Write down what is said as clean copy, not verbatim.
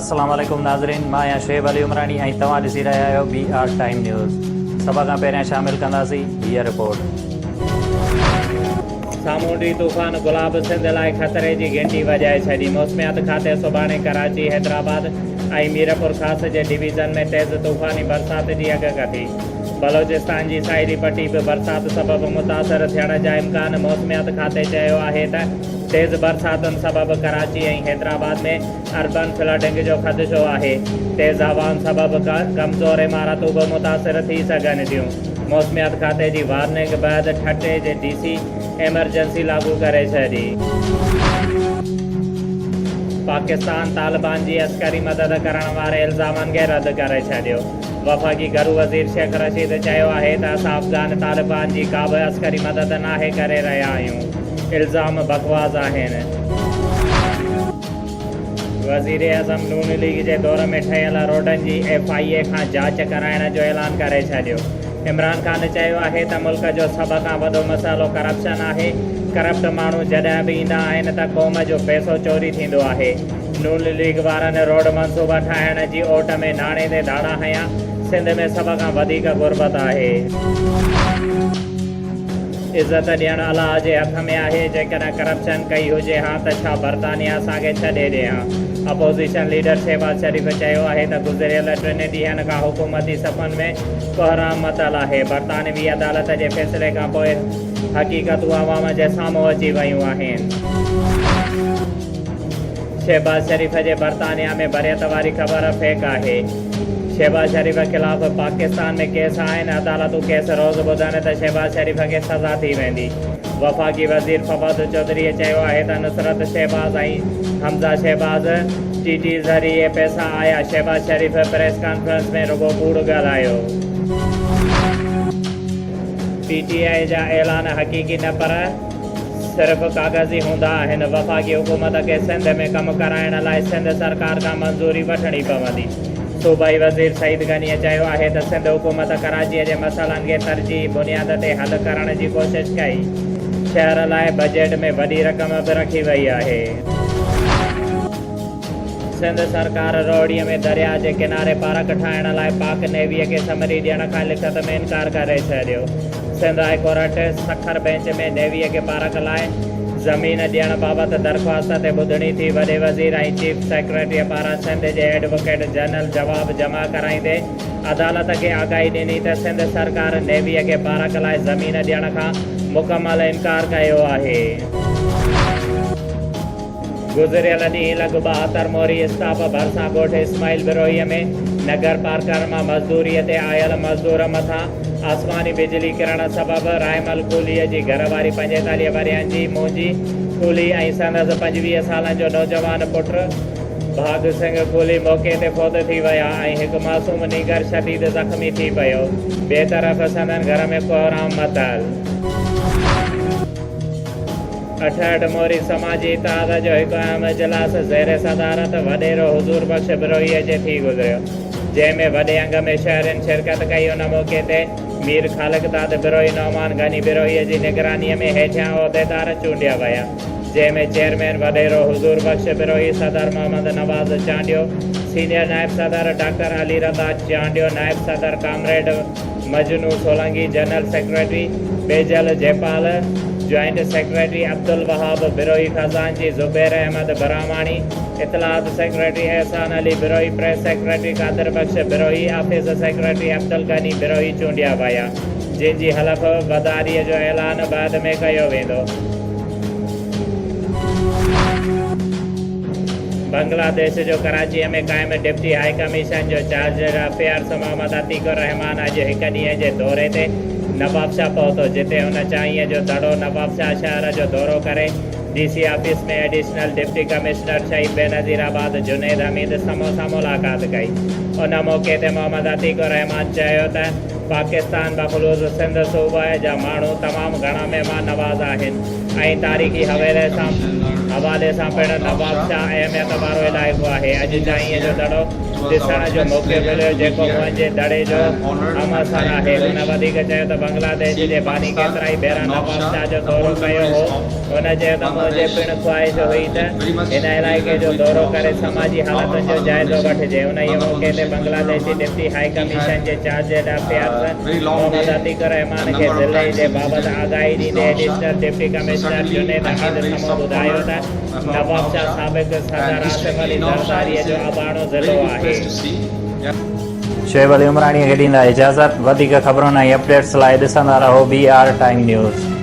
अस्सलाम वालेकुम नाज़रीन, मां आहियां शुएब अली उमरानी ऐं तव्हां ॾिसी रहिया आहियो BR टाइम न्यूज़। सभ खां पहिरियां शामिल कंदासीं हीअ रिपोर्ट। सामूंडी तूफ़ान गुलाब सिंध लाइ ख़तरे जी घंटी वॼाए छॾी। मौसमियात खाते सुभाणे कराची, हैदराबाद ऐं मीरपुर ख़ास जे डिवीज़न में तेज़ तूफ़ानी बरसात जी आगाही। बलोचिस्तान जी साहिली पट्टी बि बरसात सबबि मुतासिर थियण जा इम्कान। मौसमियात खाते चयो आहे त तेज़ बरसातुनि सबबि कराची ऐं हैदराबाद में अर्बन फ्लडिंग जो ख़दशो आहे। तेज़ हवाउनि सबबि कमज़ोर इमारतूं बि मुतासिर थी सघनि थियूं। मौसमियात खाते जी वार्निंग बैदि ठटे जे DC एमरजेंसी लागू करे छॾी। पाकिस्तान तालिबान जी अस्करी मदद करण वारे इल्ज़ामनि खे रद्द करे छॾियो। वफ़ाक़ी घरू वज़ीर शेख रशीद चयो आहे त असां अफ़गान तालिबान जी का बि अस्करी मदद नाहे करे रहिया आहियूं। इल्ज़ाम बकवास आहिनि। वज़ीर आज़म नून लीग जे दौर में ठहियल रोडनि जी FIA खां जांच कराइण जो ऐलान करे छॾियो। इमरान ख़ान चयो आहे त मुल्क जो सभ खां वॾो मसइलो करप्शन आहे। करप्ट माण्हू जॾहिं बि ईंदा आहिनि त क़ौम जो पैसो चोरी थींदो आहे। नून लीग वारनि रोड मंसूबा ठाहिण जी ओट में नाणे ते धाड़ा हयां। सिंध में सभ खां वधीक गुरबत आहे। इज़त ॾियणु अलाह जे हथ में आहे। जेकॾहिं करप्शन कई हुजे हा त छा बरतानिया असांखे छॾे ॾे हा। अपोज़िशन लीडर शहबाज शरीफ़ चयो आहे त गुज़िरियल 3 ॾींहंनि खां हुकूमती सफ़नि में कोहराम मतल आहे। बरतानवी अदालत जे फ़ैसिले खां पोइ हक़ीक़तूं अवाम जे साम्हूं अची वियूं आहिनि। शहबाज शरीफ़ जे बरतानिया में बरियत वारी ख़बर फेक आहे। शहबाज शरीफ़ ख़िलाफ़ पाकिस्तान में केस आहिनि। अदालतूं केस रोज़ ॿुधनि त शहबाज शरीफ़ खे सज़ा थी वेंदी। वफ़ाक़ी वज़ीर फवाद चौधरीअ चयो आहे त नुसरत शहबाज ऐं हमज़ा शहबाज TT ज़रिए पैसा आया। शहबाज शरीफ़ प्रेस कॉन्फ्रेंस में रुगो कूड़ ॻाल्हायो। PTI जा ऐलान हक़ीक़ी न पर सिर्फ़ कागज़ी हूंदा आहिनि। वफ़ाक़ी हुकूमत खे सिंध में कमु कराइण लाइ सिंध सरकार खां मंज़ूरी वठणी पवंदी। सूबाई वज़ीर सईद गनीअ चयो आहे त सिंध हुकूमत कराचीअ जे मसइलनि खे तरजीही बुनियाद ते हल करण जी कोशिशि कई। शहर लाइ बजट में वॾी रक़म बि रखी वई आहे। सिंध सरकार रोहड़ीअ में दरिया जे किनारे पार्क ठाहिण लाइ पाक नेवीअ खे समरी ॾियण खां लिखत में इनकार करे छॾियो। Sindh high court Sukkur bench में नेवीअ खे पार्क लाइ ज़मीन ॾियण बाबति दरख़्वास्त ते ॿुधणी थी। वॾे वज़ीर ऐं चीफ सेक्रेटरीअ पारां सिंध जे एडवोकेट जनरल जवाब जमा कराईंदे अदालत खे आगाही ॾिनी त सिंध सरकार नेवीअ खे पार्क लाइ ज़मीन ॾियण खां मुकमल इनकार कयो आहे। गुज़िरियल ॾींहुं लॻ 72 मोरी स्टाफ भरिसां ॻोठ इस्माइल बिरोहीअ में नगर पार्कर मां मज़दूरीअ ते आयल मज़दूर मथां आसमानी बिजली किरण सबबि रायमल कूलीअ जी घरवारी 45 वरियनि जी मोजी कूली ऐं संदसि 25 सालनि जो नौजवान पुटु भाग सिंह कूली मौक़े ते फ़ौत थी विया ऐं हिकु मासूम नीगर शदीद ज़ख़्मी थी पियो। ॿिए तरफ़ संदनि घर में कोहराम मतल। 68 मोरी समाजी इतिहाद जो हिकु अहम इजलास ज़ेर सदारत वॾेरो हुज़ूर बख़्श बिरोहीअ जे थी गुज़रियो, जंहिंमें वॾे अंग में शहरनि शिरकत कई। उन मौक़े ते मीर ख़ालिक़दाद बिरोही नौमान गनी बिरोहीअ जी निगरानीअ में हेठियां उहिदेदार चूंडिया विया, जंहिंमें चेयरमैन वॾेरो हुज़ूर बख़्श बिरोही, सदर मोहम्मद नवाज़ चांडियो, सीनियर नायब सदर डॉक्टर अली रज़ा चांडियो, नायब सदर comrade Majnu Solangi, general secretary Bejal Jaipal, joint secretary Abdul Wahab Birohi, खजांची ज़ुबैर अहमद बरामाणी, इतलात secretary Ehsan Ali Birohi, press secretary Qadir Bakhsh Birohi, office secretary Abdul Ghani Birohi चूंडिया विया, जंहिंजी हलफ़ बदारीअ जो ऐलान बाद में कयो वेंदो। बांग्लादेश जो कराचीअ में क़ाइमु डिप्टी हाई कमीशन जो चार्ज अफेयर्स मोहम्मद अतीकुर रहमान अॼु हिकु ॾींहं जे दौरे ते नवाबशाह पहुतो, जिते हुन चांहीअ जो दड़ो नवाबशाह शहर जो दौरो करे DC ऑफिस में एडिशनल डिप्टी कमिश्नर शहीद बेनज़ीराबाद जुनैद हमीद सां मुलाक़ात कई। उन मौक़े ते मोहम्मद अतीकुर रहमान चयो त पाकिस्तान बख़ुसूस सिंध सूबे जा माण्हू तमामु घणा महिमान नवाज़ आहिनि ऐं तारीख़ी हवाले सां पिणु नवाबशाह अहमियत वारो इलाइक़ो आहे। अॼु चांहीअ जो दड़ो ॾिसण जो मौक़ो मिलियो जेको मुंहिंजे दड़े जो अमसर आहे। हुन वधीक चयो त बांग्लादेश जे बानी केतिरा ई भेरा नवाब शाह जो दौरो कयो हो। हुन चयो त मुंहिंजे पिणु ख़्वाहिश हुई त हिन इलाइक़े जो दौरो करे समाजी हालतुनि जो जाइज़ो वठिजे। उन ई मौक़े ते बांग्लादेशी डिप्टी हाई कमीशन जे चार्ज अफेयर्स मोहम्मद अतीक रहमान खे ज़िले जे बाबति आगाही ॾींदे additional deputy commissioner Junaid Ahmed समो ॿुधायो त नवाब शाह साबिक़ सदर आसिफ अली ज़रदारीअ जो अबाणो ज़िलो आहे। शोएब अली उमराणीअ खे ॾींदा इजाज़त। वधीक ख़बरुनि ऐं अपडेट्स लाइ ॾिसंदा रहो BR टाइम न्यूज़।